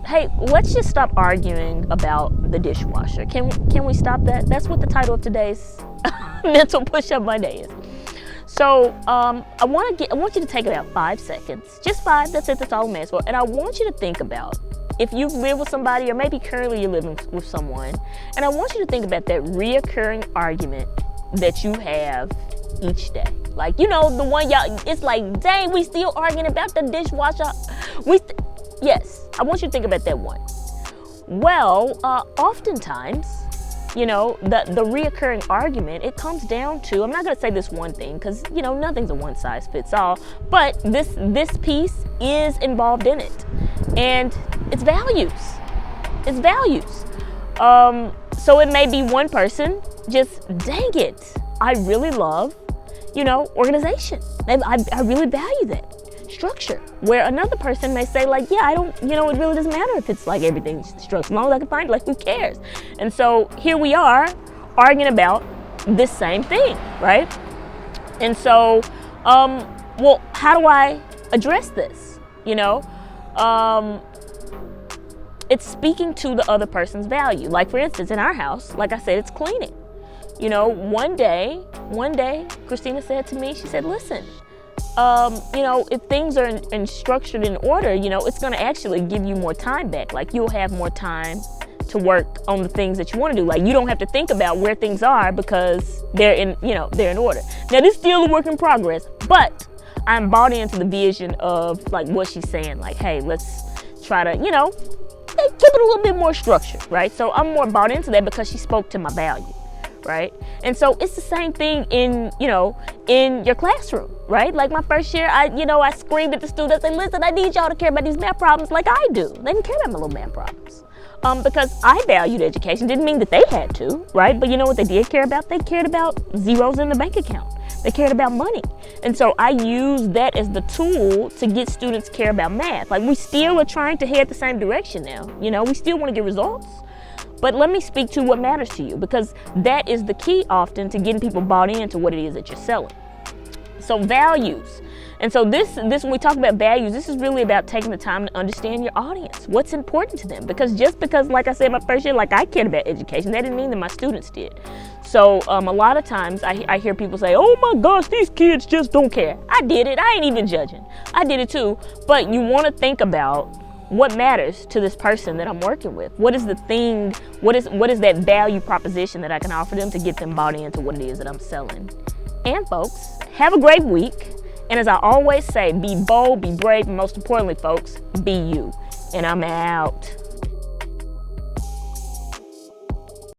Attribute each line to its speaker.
Speaker 1: hey, let's just stop arguing about the dishwasher. Can we stop that? That's what the title of today's mental push-up Monday is. So I want you to take about 5 seconds, just 5. That's it. That's all I'm asking for. And I want you to think about if you've lived with somebody, or maybe currently you're living with someone, and I want you to think about that reoccurring argument that you have each day. Like, you know, the one y'all, it's like, dang, we still arguing about the dishwasher. Yes, I want you to think about that one. Well, oftentimes, you know, the reoccurring argument, it comes down to, I'm not going to say this one thing because, you know, nothing's a one size fits all, but this piece is involved in it, and it's values. It's values. So it may be one person, just, dang it, I really love, you know, organization. I really value that structure. Where another person may say, like, yeah, I don't, you know, it really doesn't matter if it's like everything's structured. As long as I can find it, like, who cares? And so here we are arguing about this same thing, right? And so, well, how do I address this? You know, it's speaking to the other person's value. Like, for instance, in our house, like I said, it's cleaning. You know, one day, Christina said to me, she said, listen, you know, if things are structured in order, you know, it's going to actually give you more time back. Like, you'll have more time to work on the things that you want to do. Like, you don't have to think about where things are because they're in, you know, they're in order. Now, this is still a work in progress, but I'm bought into the vision of, like, what she's saying. Like, hey, let's try to, you know, keep it a little bit more structured, right? So I'm more bought into that because she spoke to my value. Right? And so it's the same thing in, you know, in your classroom, right? Like my first year, I screamed at the students and said, listen, I need y'all to care about these math problems like I do. They didn't care about my little math problems. Because I valued education. Didn't mean that they had to, right? But you know what they did care about? They cared about zeros in the bank account. They cared about money. And so I use that as the tool to get students to care about math. Like, we still are trying to head the same direction now. You know, we still want to get results. But let me speak to what matters to you, because that is the key often to getting people bought into what it is that you're selling. So values. And so this when we talk about values, this is really about taking the time to understand your audience. What's important to them? Because just because, like I said, my first year, like I cared about education, that didn't mean that my students did. So a lot of times I hear people say, oh my gosh, these kids just don't care. I did it. I ain't even judging. I did it too. But you want to think about what matters to this person that I'm working with. What is the thing, what is that value proposition that I can offer them to get them bought into what it is that I'm selling? And folks, have a great week. And as I always say, be bold, be brave, and most importantly, folks, be you. And I'm out.